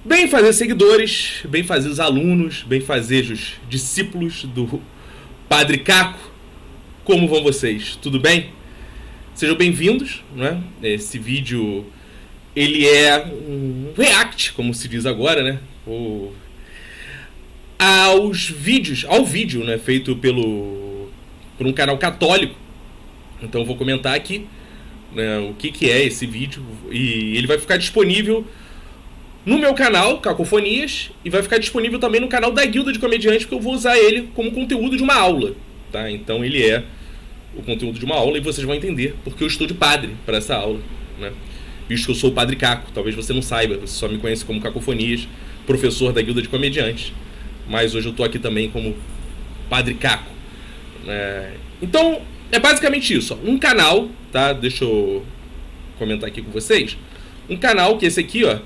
Bem-fazer seguidores, bem-fazer alunos, bem-fazejos discípulos do Padre Caco, como vão vocês? Tudo bem? Sejam bem-vindos, né? Esse vídeo, ele é um react, como se diz agora, né? Ao vídeo, né? Feito por um canal católico. Então eu vou comentar aqui, né, o que é esse vídeo, e ele vai ficar disponível no meu canal, Cacofonias, e vai ficar disponível também no canal da Guilda de Comediantes, porque eu vou usar ele como conteúdo de uma aula, tá? Então ele é o conteúdo de uma aula e vocês vão entender porque eu estou de padre para essa aula, né? Visto que eu sou o Padre Caco, talvez você não saiba, você só me conhece como Cacofonias, professor da Guilda de Comediantes, mas hoje eu estou aqui também como Padre Caco. Então, é basicamente isso, ó. Um canal, tá? Deixa eu comentar aqui com vocês. Um canal que esse aqui, ó,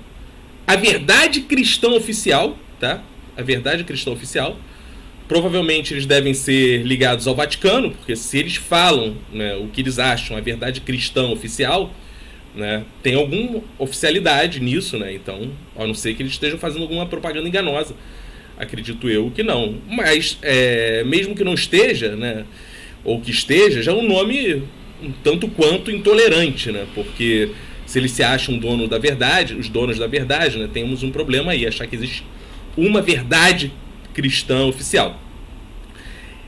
A Verdade Cristã Oficial, tá? A Verdade Cristã Oficial. Provavelmente eles devem ser ligados ao Vaticano, porque se eles falam, né, o que eles acham, a Verdade Cristã Oficial, né, tem alguma oficialidade nisso, né? Então, a não ser que eles estejam fazendo alguma propaganda enganosa. Acredito eu que não. Mas, mesmo que não esteja, né, ou que esteja, já é um nome um tanto quanto intolerante, né? Porque se eles se acham dono da verdade, os donos da verdade, né, temos um problema aí, achar que existe uma verdade cristã oficial.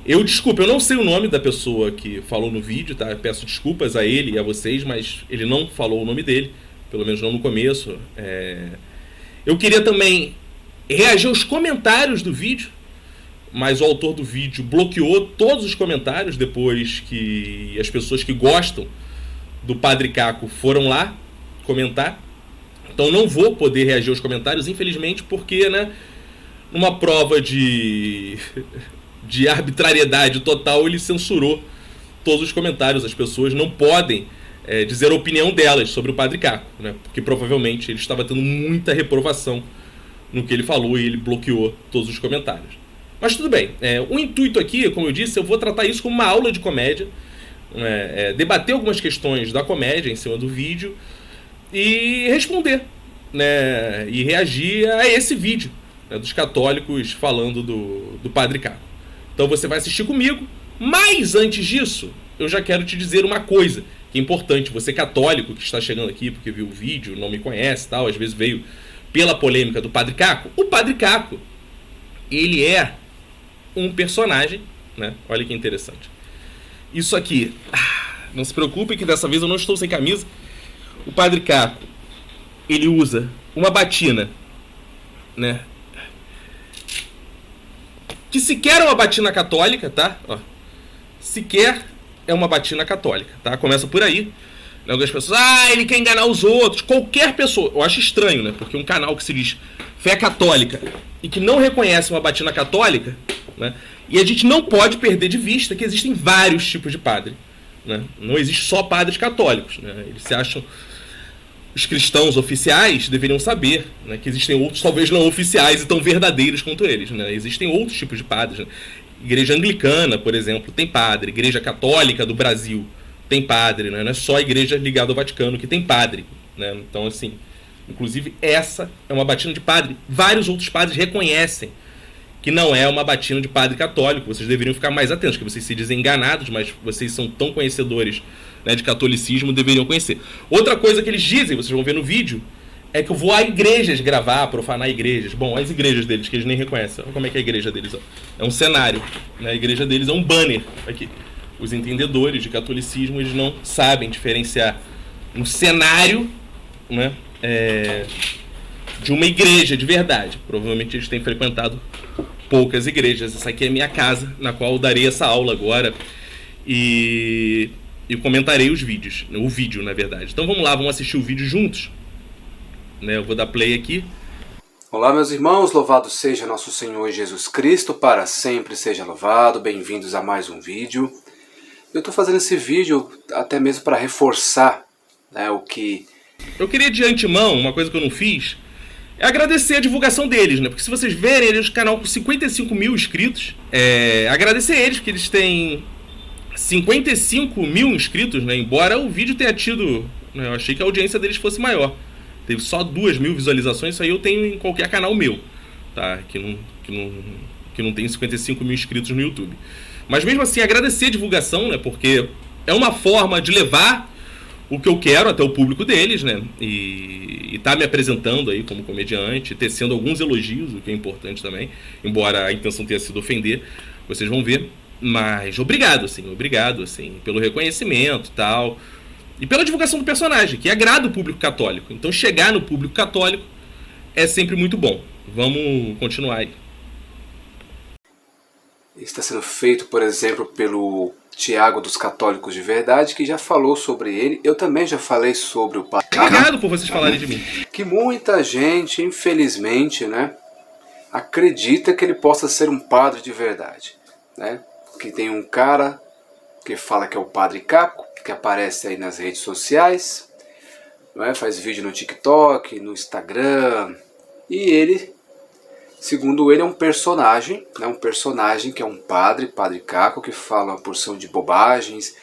Eu não sei o nome da pessoa que falou no vídeo, tá? Eu peço desculpas a ele e a vocês, mas ele não falou o nome dele, pelo menos não no começo. Eu queria também reagir aos comentários do vídeo, mas o autor do vídeo bloqueou todos os comentários depois que as pessoas que gostam do Padre Caco foram lá comentar. Então não vou poder reagir aos comentários, infelizmente, porque, né, numa prova de arbitrariedade total, ele censurou todos os comentários. As pessoas não podem dizer a opinião delas sobre o Padre Caco, né, porque provavelmente ele estava tendo muita reprovação no que ele falou e ele bloqueou todos os comentários. Mas tudo bem, o intuito aqui, como eu disse, eu vou tratar isso como uma aula de comédia, debater algumas questões da comédia em cima do vídeo e responder, né, e reagir a esse vídeo, né, dos católicos falando do Padre Caco. Então você vai assistir comigo, mas antes disso, eu já quero te dizer uma coisa que é importante. Você católico que está chegando aqui porque viu o vídeo, não me conhece, tal, às vezes veio pela polêmica do Padre Caco. O Padre Caco, ele é um personagem, né? Olha que interessante. Isso aqui, não se preocupe que dessa vez eu não estou sem camisa. O Padre Caco, ele usa uma batina, né, que sequer é uma batina católica, tá? Ó, sequer é uma batina católica, tá? Começa por aí. Algumas pessoas, ele quer enganar os outros. Qualquer pessoa, eu acho estranho, né? Porque um canal que se diz fé católica e que não reconhece uma batina católica, né? E a gente não pode perder de vista que existem vários tipos de padre, né? Não existe só padres católicos, né? Eles se acham, os cristãos oficiais deveriam saber, né, que existem outros, talvez não oficiais e tão verdadeiros quanto eles, né? Existem outros tipos de padres, né? Igreja anglicana, por exemplo, tem padre. Igreja católica do Brasil tem padre, né? Não é só a igreja ligada ao Vaticano que tem padre, né? Então, assim, inclusive essa é uma batina de padre. Vários outros padres reconhecem que não é uma batina de padre católico. Vocês deveriam ficar mais atentos, que vocês se dizem enganados, mas vocês são tão conhecedores, né, de catolicismo, deveriam conhecer. Outra coisa que eles dizem, vocês vão ver no vídeo, é que eu vou a igrejas gravar, profanar igrejas. Bom, as igrejas deles, que eles nem reconhecem. Olha como é que é a igreja deles, ó. É um cenário, né? A igreja deles é um banner. Aqui. Os entendedores de catolicismo, eles não sabem diferenciar um cenário, né, de uma igreja de verdade. Provavelmente eles têm frequentado poucas igrejas. Essa aqui é a minha casa, na qual eu darei essa aula agora. E eu comentarei os vídeos. O vídeo, na verdade. Então vamos lá, vamos assistir o vídeo juntos. Eu vou dar play aqui. Olá, meus irmãos, louvado seja nosso Senhor Jesus Cristo, para sempre seja louvado. Bem-vindos a mais um vídeo. Eu estou fazendo esse vídeo até mesmo para reforçar, né, o que... Eu queria de antemão, uma coisa que eu não fiz, é agradecer a divulgação deles, né? Porque se vocês verem, eles canal com 55 mil inscritos. Agradecer eles, porque eles têm 55 mil inscritos, né? Embora o vídeo tenha tido, né, eu achei que a audiência deles fosse maior. teve só 2.000 visualizações. Isso aí eu tenho em qualquer canal meu, tá? Que não tem 55 mil inscritos no YouTube. Mas mesmo assim, agradecer a divulgação, né? Porque é uma forma de levar o que eu quero até o público deles, né? E tá me apresentando aí como comediante, tecendo alguns elogios, o que é importante também, embora a intenção tenha sido ofender, vocês vão ver. Mas obrigado, assim, pelo reconhecimento e tal. E pela divulgação do personagem, que agrada o público católico. Então chegar no público católico é sempre muito bom. Vamos continuar aí. Está sendo feito, por exemplo, pelo Tiago dos Católicos de Verdade, que já falou sobre ele. Eu também já falei sobre o Padre. Obrigado por vocês falarem de mim. Que muita gente, infelizmente, né, acredita que ele possa ser um padre de verdade, né? Que tem um cara que fala que é o Padre Caco, que aparece aí nas redes sociais, né, faz vídeo no TikTok, no Instagram, e ele, segundo ele, é um personagem, né, um personagem que é um padre, Padre Caco, que fala uma porção de bobagens,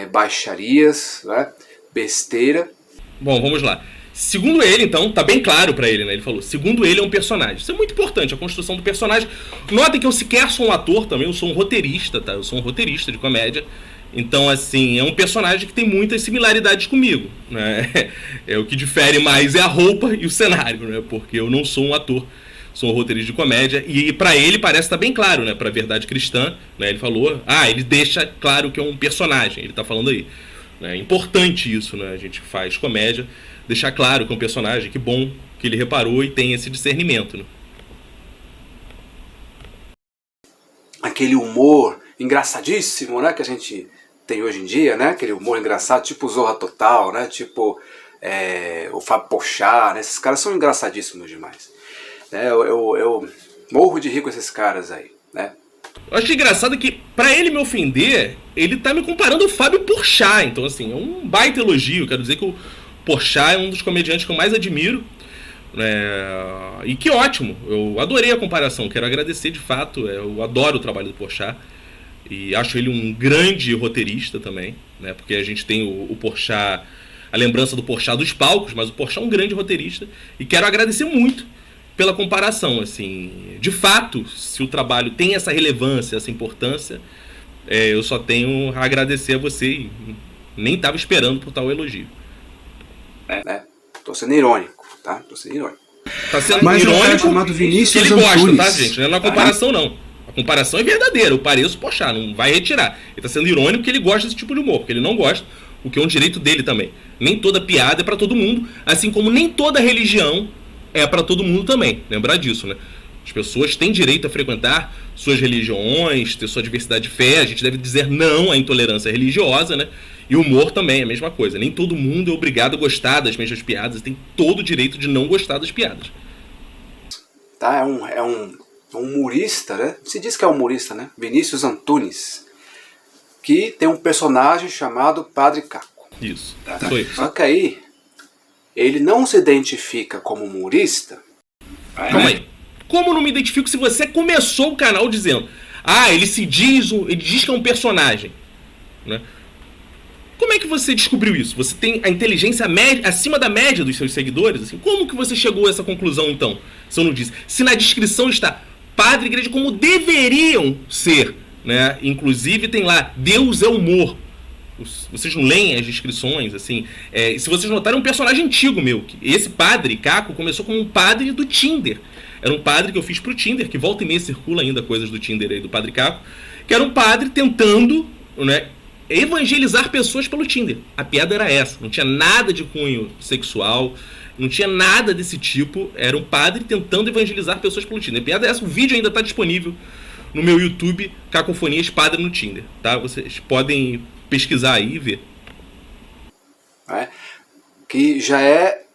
baixarias, né, besteira. Bom, vamos lá. Segundo ele, então, tá bem claro pra ele, né? Ele falou, segundo ele é um personagem. Isso é muito importante, a construção do personagem. Notem que eu sequer sou um ator também, eu sou um roteirista, tá? Eu sou um roteirista de comédia. Então, assim, é um personagem que tem muitas similaridades comigo, né? O que difere mais é a roupa e o cenário, né? Porque eu não sou um ator, sou um roteirista de comédia. E pra ele parece estar bem claro, né? Pra Verdade Cristã, né? Ele falou, ele deixa claro que é um personagem, ele tá falando aí. É importante isso, né? A gente faz comédia, deixar claro que é um personagem, que bom que ele reparou e tem esse discernimento, né? Aquele humor engraçadíssimo, né, que a gente tem hoje em dia, né? Aquele humor engraçado, tipo Zorra Total, né? Tipo o Fábio Porchat, né? Esses caras são engraçadíssimos demais. Eu morro de rir com esses caras aí, né? Eu acho engraçado que, pra ele me ofender, ele tá me comparando ao Fábio Porchat. Então, assim, é um baita elogio. Quero dizer que o Porchat é um dos comediantes que eu mais admiro. E que ótimo. Eu adorei a comparação. Quero agradecer, de fato. Eu adoro o trabalho do Porchat. E acho ele um grande roteirista também, né? Porque a gente tem o Porchat, a lembrança do Porchat dos palcos, mas o Porchat é um grande roteirista. E quero agradecer muito pela comparação, assim. De fato, se o trabalho tem essa relevância, essa importância, eu só tenho a agradecer a você e nem estava esperando por tal elogio. Tô sendo irônico, tá? Tô sendo irônico. Tá sendo Mas irônico chamado Vinícius que ele gosta, Antunes, tá, gente? Não é uma comparação, não. A comparação é verdadeira, eu pareço Porchat, não vai retirar. Ele tá sendo irônico porque ele gosta desse tipo de humor, porque ele não gosta, o que é um direito dele também. Nem toda piada é pra todo mundo, assim como nem toda religião é pra todo mundo também. Lembrar disso, né? As pessoas têm direito a frequentar suas religiões, ter sua diversidade de fé, a gente deve dizer não à intolerância religiosa, né? E o humor também é a mesma coisa. Nem todo mundo é obrigado a gostar das mesmas piadas, tem todo o direito de não gostar das piadas. Tá, é um humorista, né? Se diz que é humorista, né? Vinícius Antunes, que tem um personagem chamado Padre Caco. Isso, tá? Foi. Só que aí, ele não se identifica como humorista. Calma aí. Como não me identifico se você começou o canal dizendo ele diz que é um personagem, né? Como é que você descobriu isso? Você tem a inteligência acima da média dos seus seguidores? Assim, como que você chegou a essa conclusão, então? Se eu não disse. Se na descrição está padre e igreja como deveriam ser, né? Inclusive tem lá, Deus é humor. Vocês não leem as descrições, assim. Se vocês notarem, é um personagem antigo meu. Esse padre, Caco, começou como um padre do Tinder. Era um padre que eu fiz pro Tinder, que volta e meia circula ainda coisas do Tinder aí, do Padre Caco. Que era um padre tentando, né, evangelizar pessoas pelo Tinder. A piada era essa. Não tinha nada de cunho sexual, não tinha nada desse tipo. Era um padre tentando evangelizar pessoas pelo Tinder. A piada é essa. O vídeo ainda está disponível no meu YouTube, Cacofonias Padre no Tinder. Tá? Vocês podem pesquisar aí e ver. Que já é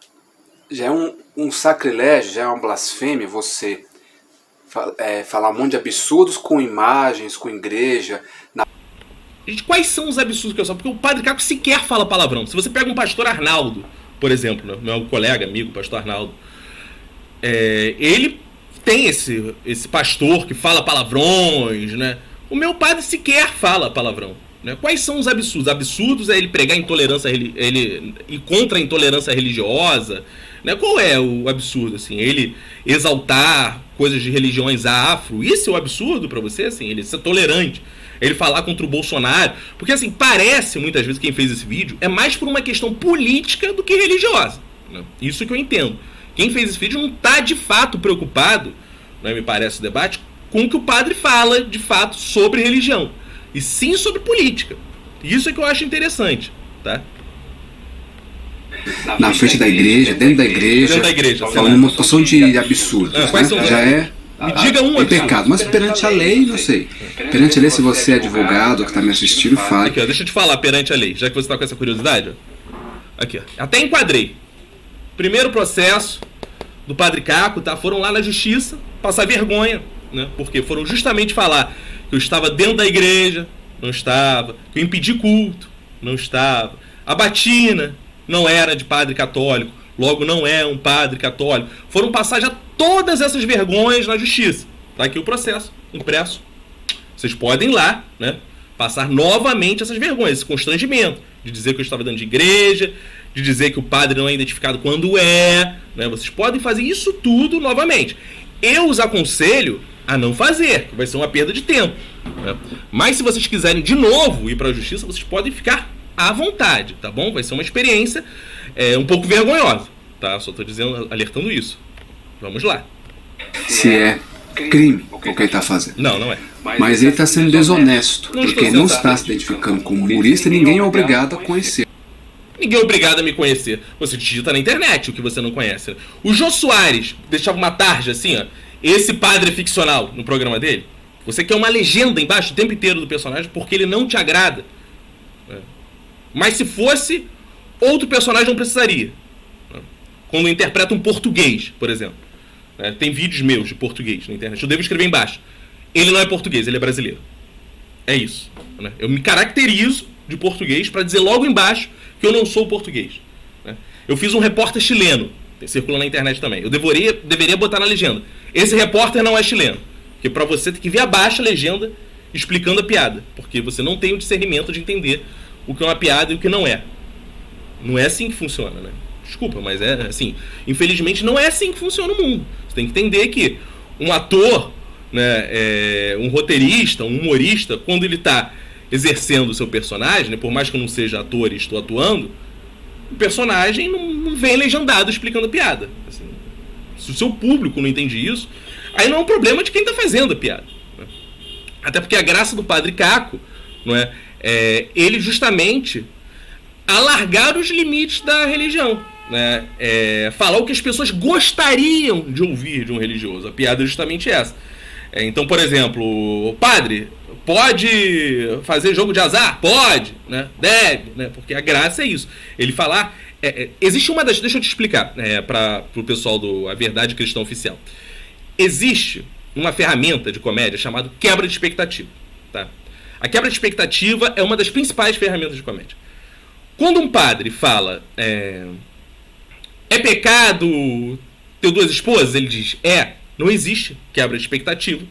um sacrilégio, já é uma blasfêmia você falar um monte de absurdos com imagens, com igreja. Gente, quais são os absurdos que eu falo? Porque o Padre Caco sequer fala palavrão. Se você pega um pastor Arnaldo, por exemplo, né, meu colega, amigo, pastor Arnaldo, ele tem esse pastor que fala palavrões, né? O meu padre sequer fala palavrão. Né? Quais são os absurdos? Absurdos é ele pregar intolerância, ele ir contra a intolerância religiosa. Né? Qual é o absurdo? Assim? Ele exaltar coisas de religiões afro. Isso é o absurdo para você? Assim? Ele ser tolerante. Ele falar contra o Bolsonaro. Porque assim, parece muitas vezes quem fez esse vídeo é mais por uma questão política do que religiosa. Né? Isso que eu entendo. Quem fez esse vídeo não está de fato preocupado, né, me parece o debate, com o que o padre fala de fato sobre religião. E sim sobre política. Isso é que eu acho interessante. Tá? Na frente da igreja, dentro da igreja, falando uma porção de absurdos. Quais são já é... Me diga um absurdo. Pecado, mas perante a lei, não sei. Perante a lei, se você é advogado que está me assistindo, fale. Aqui, ó, deixa eu te falar perante a lei, já que você está com essa curiosidade. Ó. Aqui, ó. Até enquadrei. Primeiro processo do Padre Caco, tá? Foram lá na justiça passar vergonha, né? Porque foram justamente falar que eu estava dentro da igreja, não estava, que eu impedi culto, não estava. A batina não era de padre católico, logo não é um padre católico. Foram passar já todas essas vergonhas na justiça. Tá aqui o processo, impresso. Vocês podem ir lá, né, passar novamente essas vergonhas, esse constrangimento de dizer que eu estava dentro de igreja, de dizer que o padre não é identificado quando é, né? Vocês podem fazer isso tudo novamente. Eu os aconselho a não fazer, que vai ser uma perda de tempo. Né? Mas se vocês quiserem de novo ir para a justiça, vocês podem ficar à vontade, tá bom? Vai ser uma experiência um pouco vergonhosa, tá? Só estou dizendo, alertando isso. Vamos lá. Se é crime o que ele está fazendo. Não, não é. Mas ele está sendo desonesto, porque não está se identificando como humorista e ninguém é obrigado a conhecer. Ninguém é obrigado a me conhecer. Você digita na internet o que você não conhece. O Jô Soares deixava uma tarja assim, ó. Esse padre é ficcional no programa dele. Você quer uma legenda embaixo o tempo inteiro do personagem porque ele não te agrada. Mas se fosse, outro personagem não precisaria. Quando interpreta um português, por exemplo. Tem vídeos meus de português na internet. Eu devo escrever embaixo. Ele não é português, ele é brasileiro. É isso. Eu me caracterizo de português para dizer logo embaixo que eu não sou português. Eu fiz um repórter chileno, circula na internet também. Eu deveria botar na legenda. Esse repórter não é chileno. Porque para você tem que ver abaixo a legenda explicando a piada. Porque você não tem o discernimento de entender o que é uma piada e o que não é. Não é assim que funciona, né? Desculpa, mas é assim. Infelizmente não é assim que funciona o mundo. Você tem que entender que um ator, né, um roteirista, um humorista, quando ele está exercendo o seu personagem, né, por mais que eu não seja ator e estou atuando, o personagem não vem legendado explicando a piada. Assim, se o seu público não entende isso, aí não é um problema de quem está fazendo a piada. Né? Até porque a graça do Padre Caco, não é, ele justamente alargar os limites da religião. Né? Falar o que as pessoas gostariam de ouvir de um religioso. A piada é justamente essa. Então, por exemplo, o padre pode fazer jogo de azar? Pode, né? Deve, né? Porque a graça é isso. Ele falar... existe uma das... Deixa eu te explicar para o pessoal do A Verdade Cristã Oficial. Existe uma ferramenta de comédia chamada quebra de expectativa. Tá? A quebra de expectativa é uma das principais ferramentas de comédia. Quando um padre fala... É pecado ter duas esposas? Ele diz, não existe quebra de expectativa,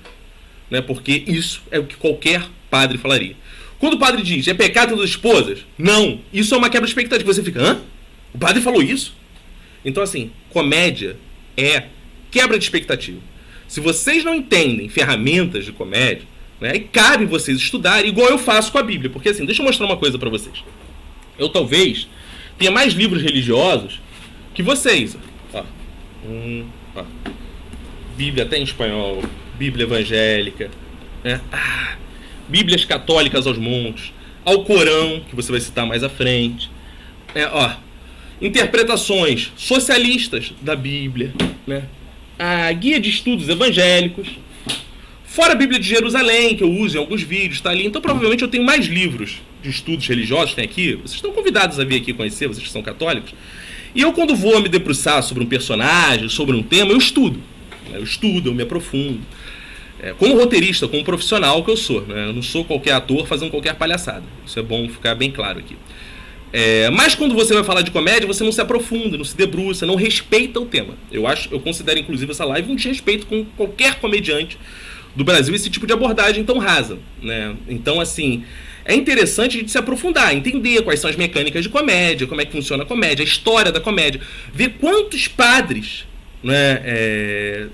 né, porque isso é o que qualquer padre falaria. Quando o padre diz, é pecado ter duas esposas? Não, isso é uma quebra de expectativa. Você fica, hã? O padre falou isso? Então, assim, comédia é quebra de expectativa. Se vocês não entendem ferramentas de comédia, né, aí cabe vocês estudarem, igual eu faço com a Bíblia. Porque, assim, deixa eu mostrar uma coisa pra vocês. Eu, talvez, tenha mais livros religiosos que vocês. Ó. Bíblia até em espanhol, Bíblia evangélica, né? Bíblias católicas aos montes, Alcorão, que você vai citar mais à frente, interpretações socialistas da Bíblia, né? A guia de estudos evangélicos, fora a Bíblia de Jerusalém, que eu uso em alguns vídeos, tá ali. Então provavelmente eu tenho mais livros de estudos religiosos, tem aqui. Vocês estão convidados a vir aqui conhecer, vocês que são católicos. E eu, quando vou me debruçar sobre um personagem, sobre um tema, eu estudo. Eu me aprofundo. Como roteirista, como profissional que eu sou. Né? Eu não sou qualquer ator fazendo qualquer palhaçada. Isso é bom ficar bem claro aqui. Mas quando você vai falar de comédia, você não se aprofunda, não se debruça, não respeita o tema. Eu considero, inclusive, essa live um desrespeito com qualquer comediante do Brasil, esse tipo de abordagem tão rasa. Né? Então, assim, é interessante a gente se aprofundar, entender quais são as mecânicas de comédia, como é que funciona a comédia, a história da comédia, ver quantos padres, né,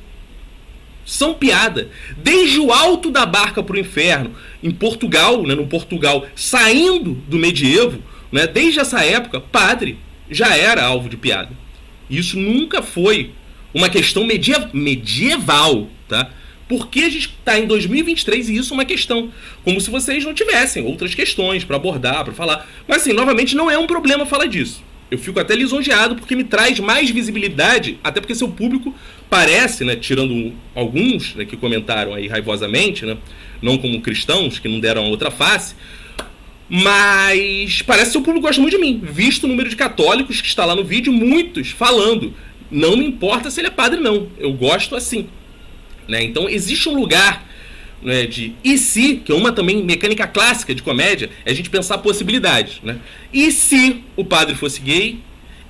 são piada, desde o alto da barca para o inferno, em Portugal, né, no Portugal, saindo do medievo, né, desde essa época, padre já era alvo de piada. Isso nunca foi uma questão medieval, tá? Porque a gente está em 2023 e isso é uma questão. Como se vocês não tivessem outras questões para abordar, para falar. Mas assim, novamente, não é um problema falar disso. Eu fico até lisonjeado porque me traz mais visibilidade, até porque seu público parece, né, tirando alguns, né, que comentaram aí raivosamente, né, não como cristãos, que não deram a outra face, mas parece que seu público gosta muito de mim. Visto o número de católicos que está lá no vídeo, muitos falando. Não me importa se ele é padre, não. Eu gosto assim. Né? Então existe um lugar, né, de e se, que é uma também mecânica clássica de comédia, é a gente pensar possibilidades. Né? E se o padre fosse gay?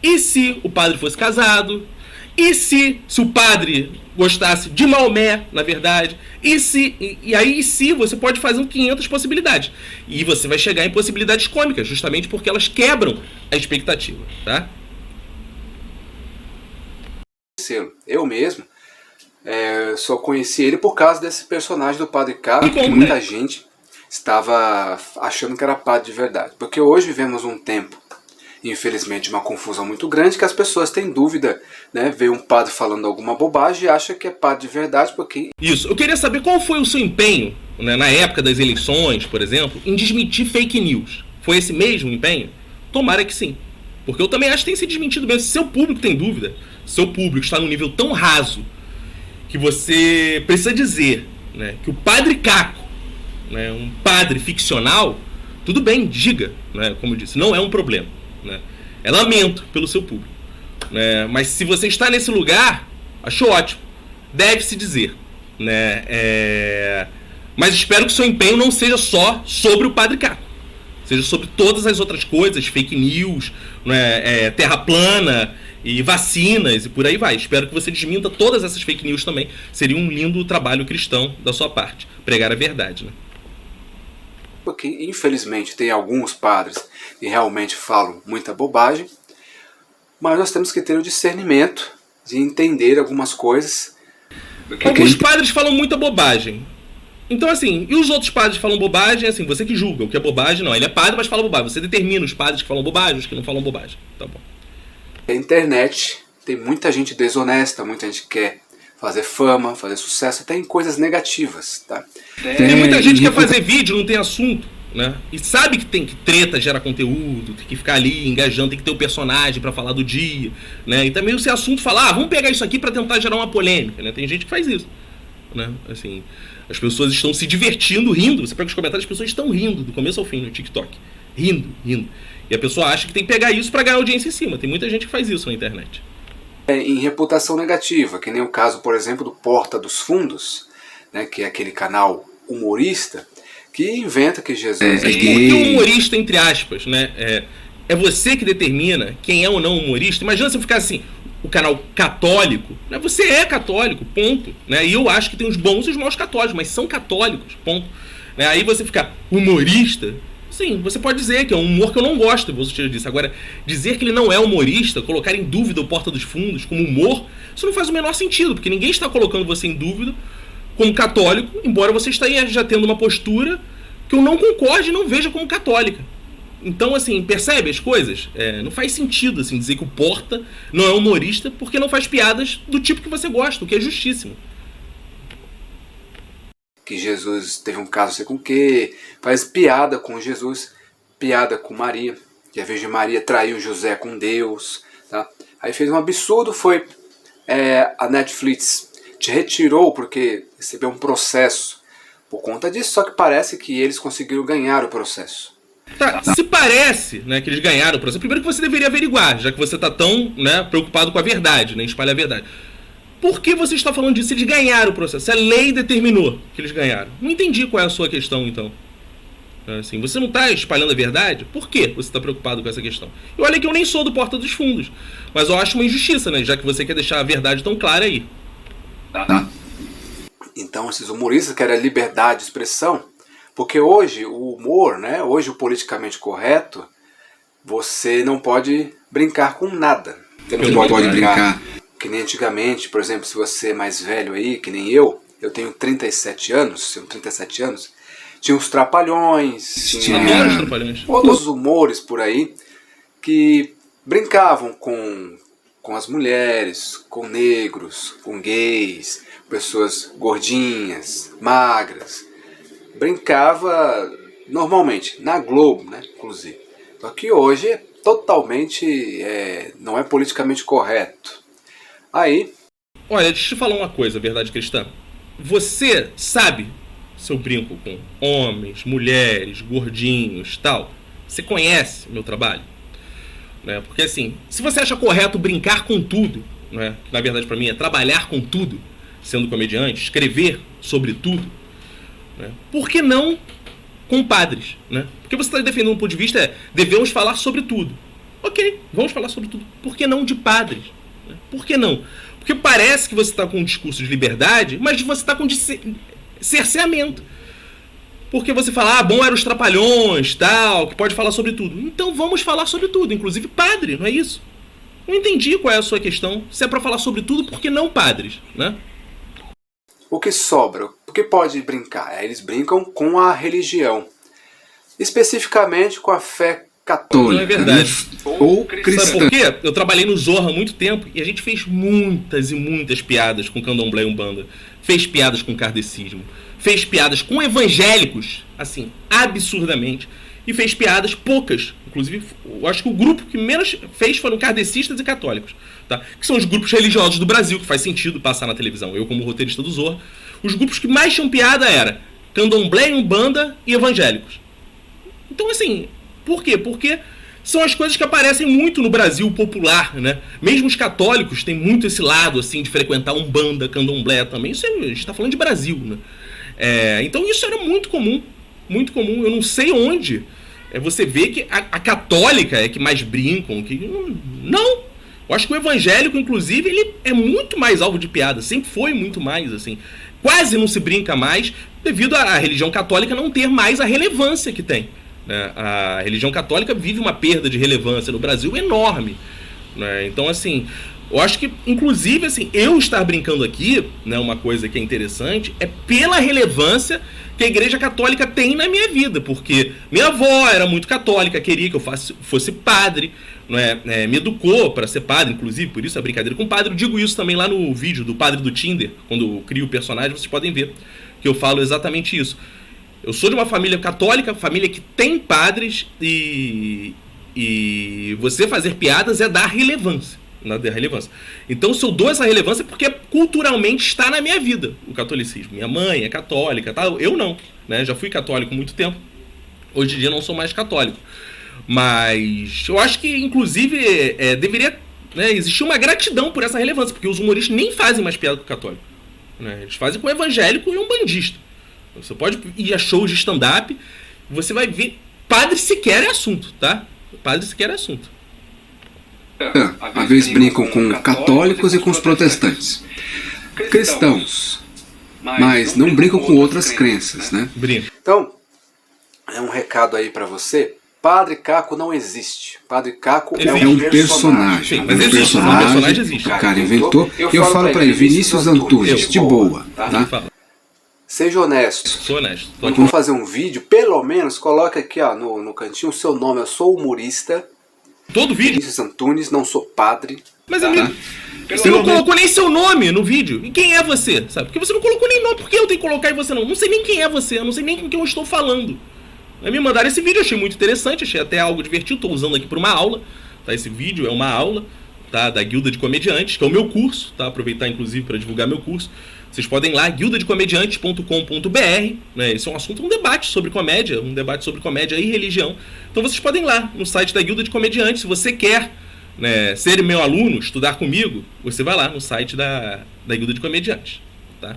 E se o padre fosse casado? E se o padre gostasse de Maomé, na verdade? E aí se você pode fazer 500 possibilidades. E você vai chegar em possibilidades cômicas, justamente porque elas quebram a expectativa. Tá? Eu mesmo só conheci ele por causa desse personagem do Padre Caco, que muita gente estava achando que era padre de verdade. Porque hoje vivemos um tempo, infelizmente, uma confusão muito grande, que as pessoas têm dúvida, né? Vê um padre falando alguma bobagem e acha que é padre de verdade, porque... Isso, eu queria saber qual foi o seu empenho, né, na época das eleições, por exemplo, em desmentir fake news. Foi esse mesmo empenho? Tomara que sim. Porque eu também acho que tem que ser desmentido mesmo. Se seu público tem dúvida, seu público está num nível tão raso que você precisa dizer, né, que o Padre Caco, né, um padre ficcional, tudo bem, diga, né, como eu disse, não é um problema. Né, é lamento pelo seu público. Né, mas se você está nesse lugar, acho ótimo, deve-se dizer. Né, mas espero que o seu empenho não seja só sobre o Padre Caco. Seja sobre todas as outras coisas, fake news, né, terra plana e vacinas e por aí vai. Espero que você desminta todas essas fake news também. Seria um lindo trabalho cristão da sua parte, pregar a verdade. Né? Porque infelizmente tem alguns padres que realmente falam muita bobagem, mas nós temos que ter o discernimento de entender algumas coisas. Alguns padres falam muita bobagem. Então, assim, e os outros padres falam bobagem, assim, você que julga o que é bobagem, não. Ele é padre, mas fala bobagem. Você determina os padres que falam bobagem, os que não falam bobagem. Tá bom. A internet tem muita gente desonesta, muita gente que quer fazer fama, fazer sucesso, até em coisas negativas, tá? Tem muita gente que quer fazer vídeo, não tem assunto, né? E sabe que tem que treta gera conteúdo, tem que ficar ali engajando, tem que ter o personagem pra falar do dia, né? E também esse assunto falar, vamos pegar isso aqui pra tentar gerar uma polêmica, né? Tem gente que faz isso, né? Assim... As pessoas estão se divertindo, rindo. Você pega os comentários, as pessoas estão rindo do começo ao fim no TikTok. Rindo. E a pessoa acha que tem que pegar isso para ganhar audiência em cima. Tem muita gente que faz isso na internet. Em reputação negativa, que nem o caso, por exemplo, do Porta dos Fundos, né, que é aquele canal humorista, que inventa que Jesus é gay. Porque o humorista, entre aspas, né, é você que determina quem é ou não humorista. Imagina você ficar assim... O canal católico, né? Você é católico, ponto. Né? E eu acho que tem os bons e os maus católicos, mas são católicos, ponto. Né? Aí você ficar humorista, sim, você pode dizer que é um humor que eu não gosto, você disso. Agora, dizer que ele não é humorista, colocar em dúvida o Porta dos Fundos como humor, isso não faz o menor sentido, porque ninguém está colocando você em dúvida como católico, embora você esteja já tendo uma postura que eu não concorde e não veja como católica. Então, assim, percebe as coisas? Não faz sentido, assim, dizer que o Porta não é humorista porque não faz piadas do tipo que você gosta, o que é justíssimo. Que Jesus teve um caso sei com o quê, faz piada com Jesus, piada com Maria, que a Virgem Maria traiu José com Deus, tá? Aí fez um absurdo, foi a Netflix te retirou porque recebeu um processo por conta disso, só que parece que eles conseguiram ganhar o processo. Tá, se parece, né, que eles ganharam o processo, primeiro que você deveria averiguar, já que você está tão, né, preocupado com a verdade, né, espalhar a verdade. Por que você está falando disso se eles ganharam o processo? Se a lei determinou que eles ganharam. Não entendi qual é a sua questão, então. Assim, você não está espalhando a verdade? Por que você está preocupado com essa questão? E olha que eu nem sou do Porta dos Fundos, mas eu acho uma injustiça, né, já que você quer deixar a verdade tão clara aí. Então esses humoristas querem a liberdade de expressão, Porque hoje o humor, né, hoje o politicamente correto, você não pode brincar com nada. Você não pode brincar que nem antigamente, por exemplo, se você é mais velho aí, que nem eu tenho 37 anos, tinha os trapalhões, tinha outros humores por aí que brincavam com as mulheres, com negros, com gays, pessoas gordinhas, magras. Brincava normalmente, na Globo, né, inclusive. Só que hoje é totalmente, não é politicamente correto. Aí... Olha, deixa eu te falar uma coisa, verdade cristã. Você sabe se eu brinco com homens, mulheres, gordinhos, tal? Você conhece meu trabalho? Né? Porque assim, se você acha correto brincar com tudo, né? Que na verdade para mim é trabalhar com tudo, sendo comediante, escrever sobre tudo, né? Por que não com padres? Né? Porque você está defendendo um ponto de vista, devemos falar sobre tudo. Ok, vamos falar sobre tudo. Por que não de padres? Né? Por que não? Porque parece que você está com um discurso de liberdade, mas você está com cerceamento. Porque você fala, bom, eram os trapalhões, tal, que pode falar sobre tudo. Então vamos falar sobre tudo, inclusive padre, não é isso? Não entendi qual é a sua questão. Se é para falar sobre tudo, por que não padres, né? O que sobra? O que pode brincar? Eles brincam com a religião. Especificamente com a fé católica. Não é verdade. Ou cristã. Sabe por quê? Eu trabalhei no Zorra há muito tempo e a gente fez muitas e muitas piadas com candomblé e umbanda. Fez piadas com kardecismo. Fez piadas com evangélicos, assim, absurdamente. E fez piadas poucas. Inclusive, eu acho que o grupo que menos fez foram kardecistas e católicos. Tá? Que são os grupos religiosos do Brasil, que faz sentido passar na televisão. Eu, como roteirista do Zorra, os grupos que mais tinham piada era candomblé, umbanda e evangélicos. Então, assim, por quê? Porque são as coisas que aparecem muito no Brasil popular, né? Mesmo os católicos têm muito esse lado, assim, de frequentar umbanda, candomblé também. Isso a gente está falando de Brasil, né? Então isso era muito comum, muito comum. Eu não sei onde você vê que a católica é que mais brincam. Não! Eu acho que o evangélico, inclusive, ele é muito mais alvo de piada. Sempre foi muito mais, assim. Quase não se brinca mais devido à religião católica não ter mais a relevância que tem. Né? A religião católica vive uma perda de relevância no Brasil enorme. Né? Então, assim, eu acho que, inclusive, assim, eu estar brincando aqui, né, uma coisa que é interessante, é pela relevância que a Igreja Católica tem na minha vida, porque minha avó era muito católica, queria que eu fosse padre, né, me educou para ser padre, inclusive, por isso a brincadeira com padre. Eu digo isso também lá no vídeo do Padre do Tinder, quando eu crio o personagem, vocês podem ver que eu falo exatamente isso. Eu sou de uma família católica, família que tem padres, e você fazer piadas é dar relevância. Então, se eu dou essa relevância, é porque culturalmente está na minha vida o catolicismo. Minha mãe é católica, tá? Eu não, né? Já fui católico há muito tempo. Hoje em dia não sou mais católico. Mas eu acho que, inclusive, deveria, né, existir uma gratidão por essa relevância, porque os humoristas nem fazem mais piada com o católico. Né? Eles fazem com o evangélico e um bandista. Você pode ir a shows de stand-up, você vai ver. Padre sequer é assunto, tá? Padre sequer é assunto. Às vezes brincam com católicos e com os protestantes. Cristãos. Mas não brincam com outras crenças, né? Então, é um recado aí pra você. Padre Caco não existe. Padre Caco é um personagem. Sim, mas existe. Um personagem existe. O cara inventou. E eu falo pra ele, Vinícius Antunes, de boa. Tá? Seja honesto. Sou honesto. Quando for fazer um vídeo, pelo menos coloca aqui, ó, no cantinho o seu nome. Eu sou humorista. Todo vídeo. Vinícius Antunes, não sou padre. Mas, amigo, você não colocou nem seu nome no vídeo. E quem é você? Sabe? Porque você não colocou nem nome. Por que eu tenho que colocar e você não? Não sei nem quem é você. Eu não sei nem com quem eu estou falando. Me mandaram esse vídeo, achei muito interessante. Achei até algo divertido. Estou usando aqui para uma aula. Tá? Esse vídeo é uma aula, tá? Da Guilda de Comediantes, que é o meu curso. Tá? Aproveitar, inclusive, para divulgar meu curso. Vocês podem ir lá, guildadecomediantes.com.br, né? Esse é um assunto, um debate sobre comédia e religião. Então vocês podem ir lá no site da Guilda de Comediantes. Se você quer, né, ser meu aluno, estudar comigo, você vai lá no site da Guilda de Comediantes. Tá?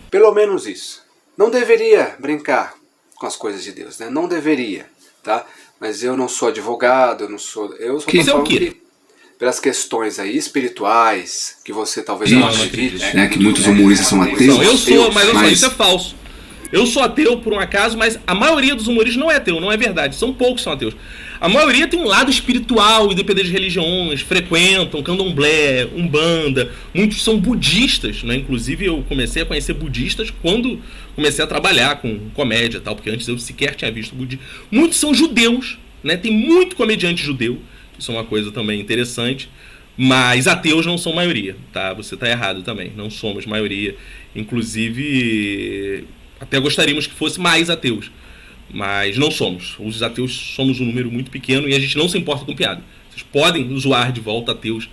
Pelo menos isso. Não deveria brincar com as coisas de Deus, né? Não deveria, tá? Mas eu não sou advogado, eu sou o quê? Pelas questões aí espirituais, que você talvez não acredite, né? Que muitos humoristas são ateus. Não, eu sou, mas isso é falso. Eu sou ateu por um acaso, mas a maioria dos humoristas não é ateu, não é verdade. São poucos que são ateus. A maioria tem um lado espiritual, independente de religiões, frequentam candomblé, umbanda. Muitos são budistas, né? Inclusive eu comecei a conhecer budistas quando comecei a trabalhar com comédia e tal, porque antes eu sequer tinha visto budismo. Muitos são judeus, né? Tem muito comediante judeu, isso é uma coisa também interessante. Mas ateus não são maioria, tá? Você tá errado também, não somos maioria. Inclusive, até gostaríamos que fosse mais ateus, mas não somos. Os ateus somos um número muito pequeno e a gente não se importa com piada. Vocês podem zoar de volta ateus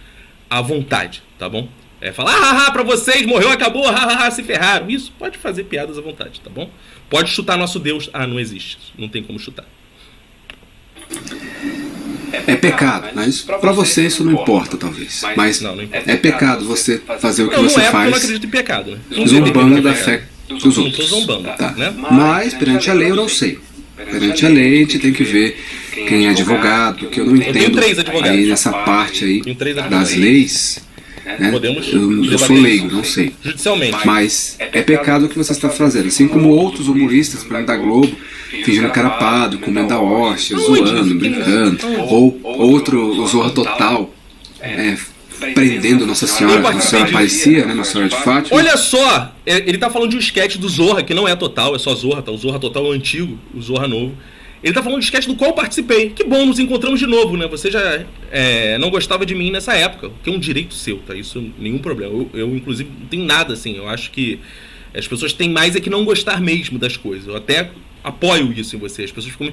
à vontade, tá bom? Falar, hahaha, pra vocês, morreu, acabou, hahaha, se ferraram. Isso, pode fazer piadas à vontade, tá bom? Pode chutar nosso Deus. Ah, não existe, não tem como chutar. É pecado, mas para você isso não importa, talvez. Mas é pecado você fazer o que você faz. Eu não acredito em pecado, né? Zombando da fé dos outros. Não tô zombando, tá? Né? Mas perante a lei eu não sei. Perante a lei a gente tem que ver quem é advogado, porque eu não entendo aí nessa parte aí das leis. Né? Eu sou leigo, não sei. Mas é pecado o que você está fazendo. Assim como outros humoristas, por exemplo, da Globo, fingindo que era padre, comendo a hóstia, zoando, brincando. Ou outro, o Zorra Total, prendendo Nossa Senhora, Nossa Senhora aparecia, né? Nossa Senhora de Fátima. Olha só, ele tá falando de um sketch do Zorra, que não é Total, é só Zorra, tá? O Zorra Total é o antigo, o Zorra novo. Ele tá falando de sketch do qual eu participei. Que bom, nos encontramos de novo, né? Você já não gostava de mim nessa época, que é um direito seu, tá? Isso nenhum problema. Eu inclusive, não tenho nada assim. Eu acho que as pessoas têm mais é que não gostar mesmo das coisas. Eu até apoio isso em você. As pessoas ficam...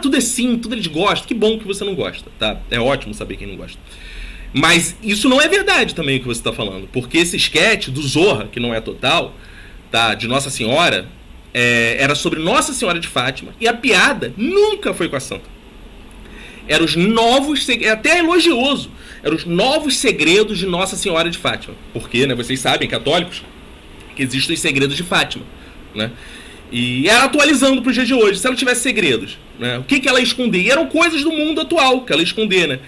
tudo é sim, tudo eles gostam. Que bom que você não gosta, tá? É ótimo saber quem não gosta. Mas isso não é verdade também o que você tá falando. Porque esse sketch do Zorra, que não é Total, tá? De Nossa Senhora... era sobre Nossa Senhora de Fátima e a piada nunca foi com a santa. Eram os novos, até elogioso, eram os novos segredos de Nossa Senhora de Fátima. Porque, né, vocês sabem, católicos, que existem os segredos de Fátima, né? E era atualizando para o dia de hoje. Se ela tivesse segredos, né, o que ela ia esconder? E eram coisas do mundo atual que ela ia esconder, né?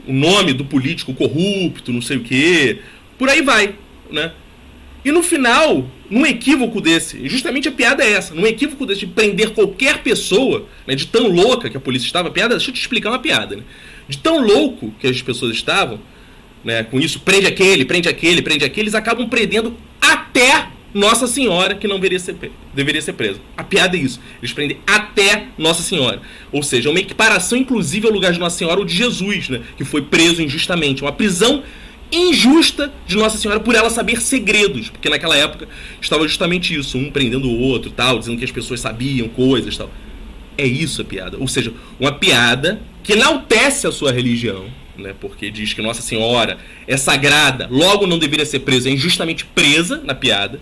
O nome do político corrupto, não sei o quê, por aí vai, né? E no final, num equívoco desse, justamente a piada é essa, num equívoco desse de prender qualquer pessoa, né, de tão louca que a polícia estava, deixa eu te explicar uma piada, né? De tão louco que as pessoas estavam, né, com isso, prende aquele, eles acabam prendendo até Nossa Senhora, que não deveria ser presa. A piada é isso, eles prendem até Nossa Senhora. Ou seja, uma equiparação inclusive ao lugar de Nossa Senhora ou de Jesus, né, que foi preso injustamente, uma prisão injusta de Nossa Senhora por ela saber segredos, porque naquela época estava justamente isso, um prendendo o outro, tal, dizendo que as pessoas sabiam coisas, tal. É isso a piada, ou seja, uma piada que enaltece a sua religião, né, porque diz que Nossa Senhora é sagrada, logo não deveria ser presa, é injustamente presa na piada.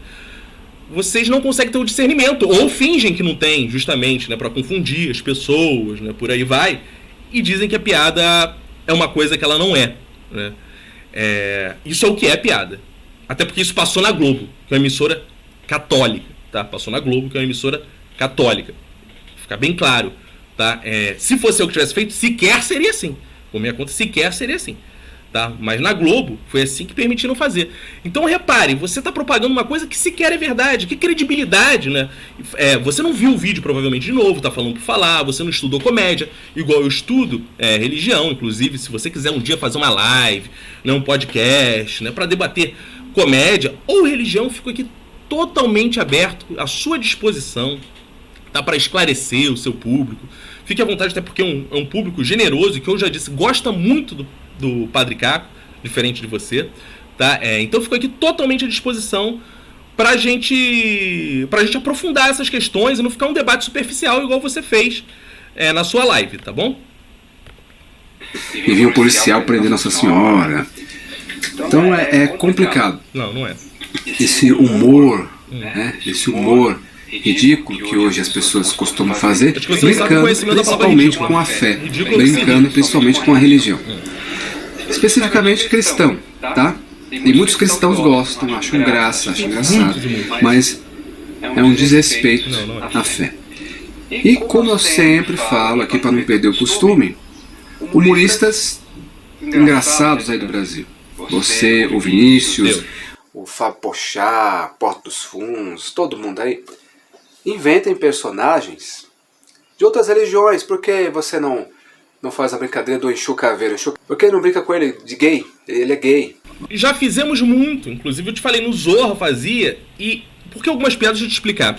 Vocês não conseguem ter o discernimento, ou fingem que não tem, justamente, né, para confundir as pessoas, né, por aí vai, e dizem que a piada é uma coisa que ela não é, né. Isso é o que é piada. Até porque isso passou na Globo, que é uma emissora católica, tá? Passou na Globo, que é uma emissora católica. Fica bem claro, tá? Se fosse eu que tivesse feito, sequer seria assim. Por minha conta, sequer seria assim, tá? Mas na Globo, foi assim que permitiram fazer. Então, repare, você está propagando uma coisa que sequer é verdade. Que credibilidade, né? Você não viu o vídeo, provavelmente, de novo, tá falando por falar, você não estudou comédia, igual eu estudo religião. Inclusive, se você quiser um dia fazer uma live, né, um podcast, né, para debater comédia ou religião, fico aqui totalmente aberto, à sua disposição, tá? Para esclarecer o seu público. Fique à vontade, até porque é um público generoso, que eu já disse, gosta muito do Padre Caco, diferente de você, tá? Então eu fico aqui totalmente à disposição pra gente aprofundar essas questões e não ficar um debate superficial igual você fez na sua live, tá bom? E viu o policial prender Nossa Senhora. Então é complicado. Não é. Esse humor, né? Esse humor ridículo que hoje as pessoas costumam fazer, brincando principalmente com a fé, brincando principalmente com a religião. Especificamente cristão, tá? E muitos cristãos gostam, acham graça, acham engraçado, mas é um desrespeito à fé. E como eu sempre falo aqui para não perder o costume, humoristas engraçados aí do Brasil. Você, o Vinícius, o Fábio Pochá, Porta dos Fundos, todo mundo aí. inventem personagens de outras religiões. Por que você não faz a brincadeira do Exu Caveira? Por que não brinca com ele de gay? Ele é gay. Já fizemos muito, inclusive eu te falei, no Zorra fazia, e porque algumas piadas, deixa eu te explicar,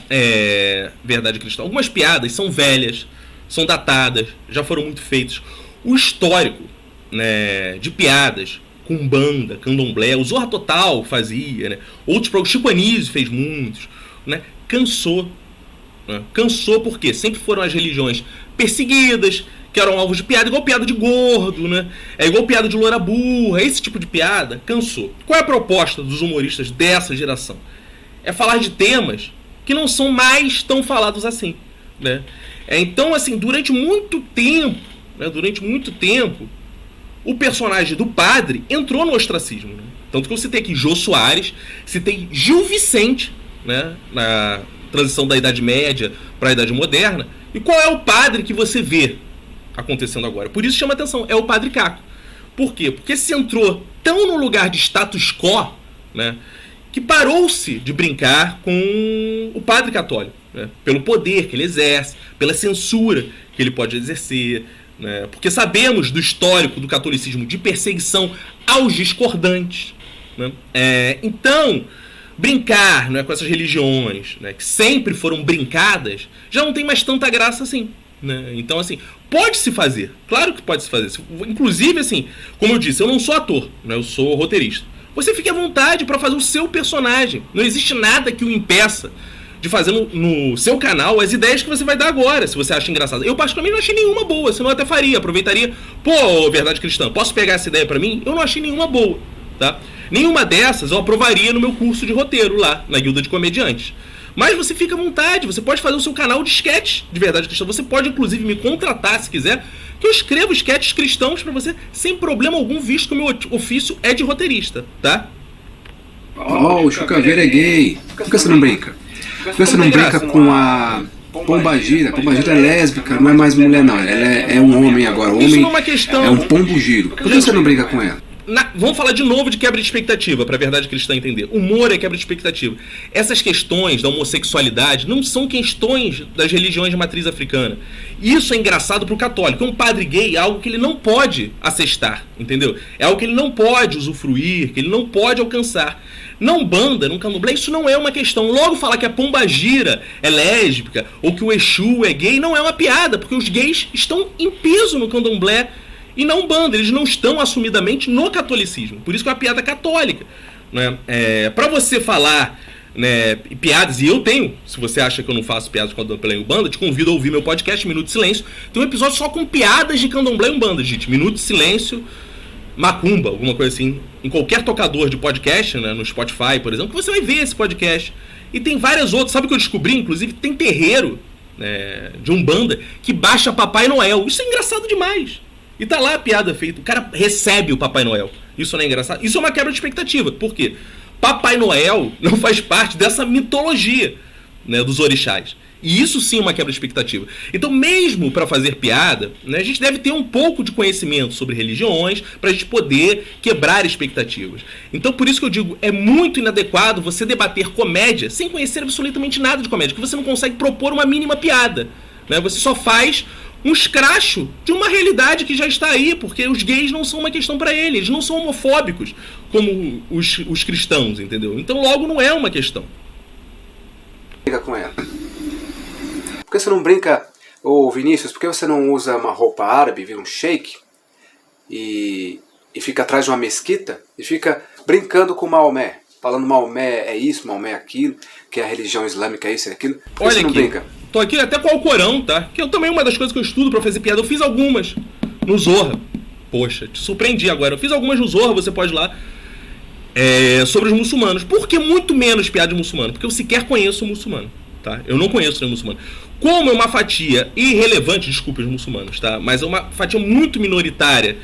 verdade cristã, algumas piadas são velhas, são datadas, já foram muito feitas. O histórico, né, de piadas com Umbanda, Candomblé, o Zorra Total fazia, né, outros programas, Chico Anísio fez muitos, né, cansou. Né, cansou porque sempre foram as religiões perseguidas, que eram alvos de piada, igual piada de gordo, né? É igual piada de loura burra, esse tipo de piada, cansou. Qual é a proposta dos humoristas dessa geração? É falar de temas que não são mais tão falados assim, né? Então, assim, durante muito tempo, o personagem do padre entrou no ostracismo, né? Tanto que eu citei aqui Jô Soares, citei Gil Vicente, né? Na transição da Idade Média para a Idade Moderna. E qual é o padre que você vê acontecendo agora? Por isso chama atenção, é o Padre Caco. Por quê? Porque se entrou tão no lugar de status quo, né, que parou-se de brincar com o padre católico, né, pelo poder que ele exerce, pela censura que ele pode exercer, né, porque sabemos do histórico do catolicismo de perseguição aos discordantes, né. Então, brincar, né, com essas religiões, né, que sempre foram brincadas, já não tem mais tanta graça assim. Né? Então, assim, pode-se fazer. Claro que pode-se fazer. Inclusive, assim, como eu disse, eu não sou ator, né? Eu sou roteirista. Você fique à vontade para fazer o seu personagem. Não existe nada que o impeça de fazer no seu canal as ideias que você vai dar agora, se você acha engraçado. Eu, particularmente, não achei nenhuma boa, senão eu até faria. Aproveitaria. Pô, verdade cristã, posso pegar essa ideia para mim? Eu não achei nenhuma boa, tá? Nenhuma dessas eu aprovaria no meu curso de roteiro lá, na Guilda de Comediantes. Mas você fica à vontade, você pode fazer o seu canal de sketch de verdade cristã. Você pode, inclusive, me contratar, se quiser, que eu escrevo sketches cristãos pra você sem problema algum, visto que o meu ofício é de roteirista, tá? Oh, o Chucaveira é gay. Por que você não brinca? Por que você não brinca com a Pombagira? A Pombagira é lésbica, não é mais mulher não. Ela é um homem agora. O homem é um pombo-giro. Por que você não brinca com ela? Vamos falar de novo de quebra de expectativa, para a verdade cristã entender. Humor é quebra de expectativa. Essas questões da homossexualidade não são questões das religiões de matriz africana. Isso é engraçado para o católico. Um padre gay é algo que ele não pode acessar, entendeu? É algo que ele não pode usufruir, que ele não pode alcançar. Na Umbanda, no Candomblé, isso não é uma questão. Logo falar que a Pombagira é lésbica ou que o Exu é gay não é uma piada, porque os gays estão em peso no Candomblé e na Umbanda, eles não estão assumidamente no catolicismo. Por isso que é uma piada católica. Né? Para você falar, né, piadas, e eu tenho, se você acha que eu não faço piadas com Candomblé e Umbanda, te convido a ouvir meu podcast Minuto de Silêncio. Tem um episódio só com piadas de Candomblé e Umbanda, gente. Minuto de Silêncio, Macumba, alguma coisa assim. Em qualquer tocador de podcast, né, no Spotify, por exemplo, você vai ver esse podcast. E tem várias outras. Sabe o que eu descobri? Inclusive, tem terreiro, né, de Umbanda que baixa Papai Noel. Isso é engraçado demais. E tá lá a piada feita. O cara recebe o Papai Noel. Isso não é engraçado? Isso é uma quebra de expectativa. Por quê? Papai Noel não faz parte dessa mitologia, né, dos orixás. E isso sim é uma quebra de expectativa. Então, mesmo para fazer piada, né, a gente deve ter um pouco de conhecimento sobre religiões para a gente poder quebrar expectativas. Então, por isso que eu digo, é muito inadequado você debater comédia sem conhecer absolutamente nada de comédia, porque você não consegue propor uma mínima piada. Né? Você só faz um escracho de uma realidade que já está aí, porque os gays não são uma questão para eles não são homofóbicos como os cristãos, entendeu? Então logo não é uma questão. Brinca com ela. Por que você não brinca, ô Vinícius, por que você não usa uma roupa árabe, vira um sheik e fica atrás de uma mesquita e fica brincando com Maomé, falando Maomé é isso, Maomé é aquilo, que a religião islâmica é isso e aquilo? Por que Olha você não aqui. brinca? Tô aqui até com o Alcorão, tá? Que eu também, uma das coisas que eu estudo pra fazer piada, eu fiz algumas no Zorra. Poxa, te surpreendi agora. Eu fiz algumas no Zorra, você pode ir lá. Sobre os muçulmanos. Por que muito menos piada de muçulmano? Porque eu sequer conheço o muçulmano, tá? Eu não conheço nenhum muçulmano. Como é uma fatia irrelevante, desculpe os muçulmanos, tá? Mas é uma fatia muito minoritária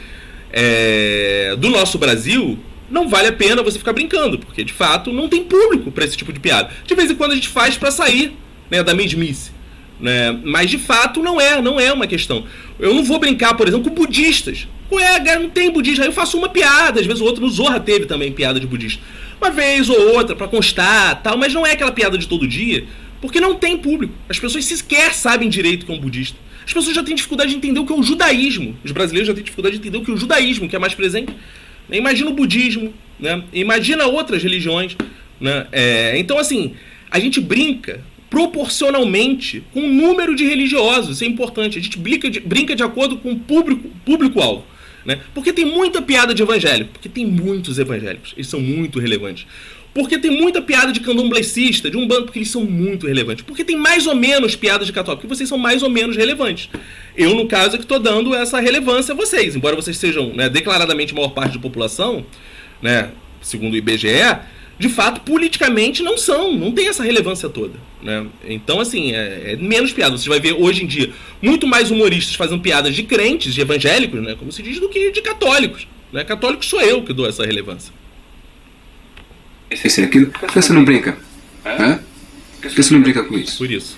do nosso Brasil, não vale a pena você ficar brincando, porque de fato não tem público pra esse tipo de piada. De vez em quando a gente faz pra sair, né, da mesmice, né? Mas de fato não é uma questão. Eu não vou brincar, por exemplo, com budistas. Não tem budista. Aí eu faço uma piada, às vezes o outro. No Zorra teve também piada de budista, uma vez ou outra pra constar, tal, mas não é aquela piada de todo dia, Porque não tem público. As pessoas sequer sabem direito o que é um budista. As pessoas já têm dificuldade de entender o que é o judaísmo. Os brasileiros já têm dificuldade de entender o que é o judaísmo, que é mais presente. Imagina o budismo, né? Imagina outras religiões, né? Então, assim, a gente brinca proporcionalmente com o número de religiosos. Isso é importante. A gente brinca de acordo com o público-alvo. Né? Porque tem muita piada de evangélico. Porque tem muitos evangélicos. Eles são muito relevantes. Porque tem muita piada de candomblessista, de umbanda, porque eles são muito relevantes. Porque tem mais ou menos piadas de católico, porque vocês são mais ou menos relevantes. Eu, no caso, é que estou dando essa relevância a vocês. Embora vocês sejam, né, declaradamente a maior parte da população, né, segundo o IBGE, de fato, politicamente não tem essa relevância toda. Né? Então, assim, é menos piada. Você vai ver, hoje em dia, muito mais humoristas fazendo piadas de crentes, de evangélicos, né, como se diz, do que de católicos. Né? Católico sou eu que dou essa relevância. Esse é aquilo. Por que você não brinca? Hã? Por que você não brinca com isso? Por isso.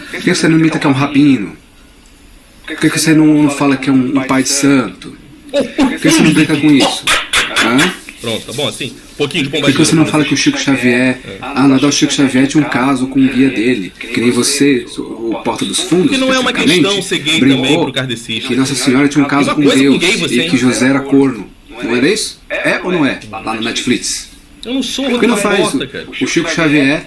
Por que você não imita que é um rabino? Por que você não fala que é um pai de santo? Por que você não brinca com isso? Hã? Pronto, tá bom assim? Um pouquinho de Por que você não fala que o Chico Xavier... o Chico Xavier tinha um caso com o guia dele. Que nem você, o Porta dos Fundos, que não é uma questão ser gay também pro kardecista. Que Nossa Senhora tinha um caso com Deus e que José era corno. Não era isso? É ou não é? Lá no Netflix. Eu não sou Por que não faz o Chico Xavier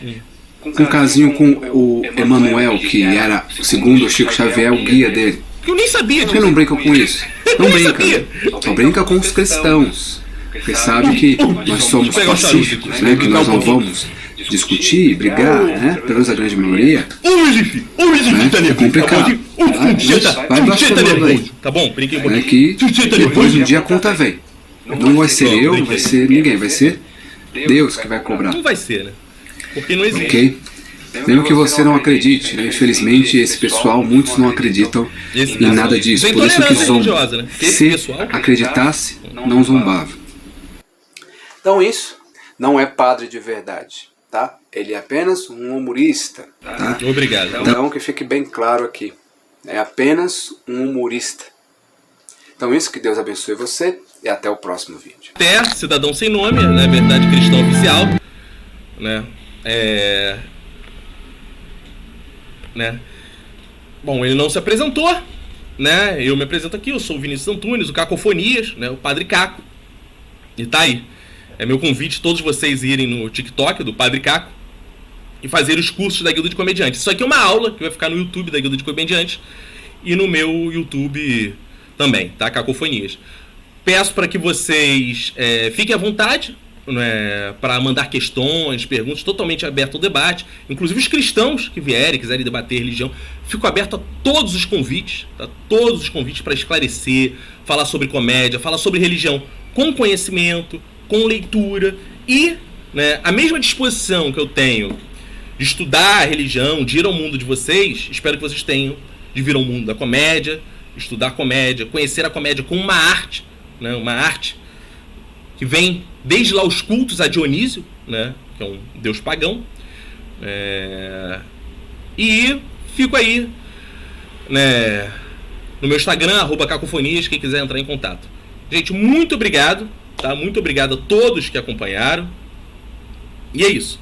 com um casinho com o Emanuel, que era, segundo o Chico Xavier, o guia dele? Porque eu nem sabia disso. Por que não brinca com isso? Não brinca. Só brinca com os cristãos. Porque sabe que nós somos pacíficos, né? Que nós não vamos discutir, brigar, né? Pelo menos a grande maioria. É complicado. Vai blasfemando aí. Tá bom? Brinquei um É pouquinho. que depois um dia a conta vem. Não vai ser eu, não vai ser ninguém, vai ser Deus que vai cobrar. Não vai ser, né? Porque não existe. Ok? Mesmo que você não acredite, né? Infelizmente esse pessoal, muitos não acreditam em nada disso. Por isso que zomba. Né? Se acreditasse, não zombava. Então isso não é padre de verdade, tá? Ele é apenas um humorista, tá? Obrigado. Então que fique bem claro aqui. É apenas um humorista. Então isso, que Deus abençoe você e até o próximo vídeo. Até cidadão sem nome, né? Verdade cristão oficial, né? Bom, ele não se apresentou, né? Eu me apresento aqui, eu sou o Vinícius Antunes, o Cacofonias, né? O Padre Caco. E tá aí. É meu convite todos vocês irem no TikTok do Padre Caco e fazer os cursos da Guilda de Comediantes. Isso aqui é uma aula que vai ficar no YouTube da Guilda de Comediantes e no meu YouTube também, tá? Cacofonias. Peço para que vocês fiquem à vontade, né, para mandar questões, perguntas, totalmente aberto ao debate. Inclusive os cristãos que vierem, quiserem debater religião, fico aberto a todos os convites, tá? Todos os convites para esclarecer, falar sobre comédia, falar sobre religião com conhecimento, com leitura e, né, a mesma disposição que eu tenho de estudar a religião, de ir ao mundo de vocês, espero que vocês tenham de vir ao mundo da comédia, estudar comédia, conhecer a comédia como uma arte, né, uma arte que vem desde lá os cultos a Dionísio, né, que é um deus pagão, e fico aí, né, no meu Instagram, @cacofonias, quem quiser entrar em contato. Gente, muito obrigado, tá? Muito obrigado a todos que acompanharam. E é isso.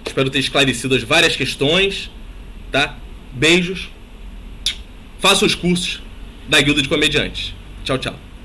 Espero ter esclarecido as várias questões, tá? Beijos. Faça os cursos da Guilda de Comediantes. Tchau, tchau.